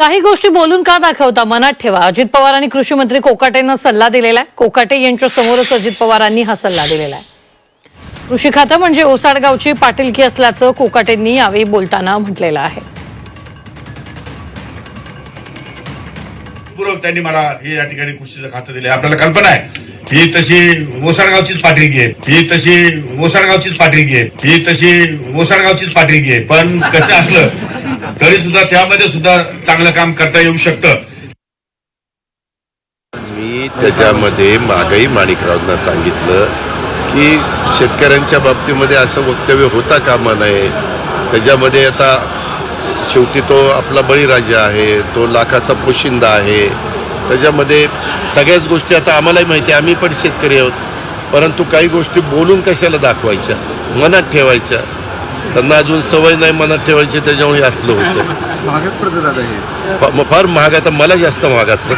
काही गोष्टी बोलून का दाखवता, मनात ठेवा. अजित पवार आणि कृषी मंत्री कोकाटेंना सल्ला दिलेला आहे. कोकाटे यांच्या समोरच अजित पवारांनी हा सल्ला दिलेला आहे. कृषी खातं म्हणजे ओसाडगावची पाटीलकी असल्याचं कोकाटेंनी यावेळी बोलताना म्हटलेलं आहे. पूर्व त्यांनी मला हे या ठिकाणी कृषीचं खातं दिले. आपल्याला कल्पना आहे ही तशी ओसाडगावचीच पाटीलकी आहे, ही तशी ओसाडगावचीच पाटीलकी आहे, ही तशी ओसाडगावचीच पाटीलकी आहे. पण कसं असलं तरी सुद्धा त्यामध्ये सुद्धा चांगलं काम करता येऊ शकतं. मी त्याच्यामध्ये मागही माणिकरावांना सांगितलं की शेतकऱ्यांच्या बाबतीमध्ये असं वक्तव्य होता कामा नये. त्याच्यामध्ये आता शेवटी तो आपला बळीराजा आहे, तो लाखाचा पोशिंदा आहे. त्याच्यामध्ये सगळ्याच गोष्टी आता आम्हालाही माहिती आहे, आम्ही पण शेतकरी आहोत. परंतु काही गोष्टी बोलून कशाला दाखवायच्या, मनात ठेवायच्या. त्यांना अजून सवय नाही मनात ठेवायची, त्याच्यामुळे असलं होतं. महागात पडतं दादा हे. फार महाग, आता मला जास्त महागात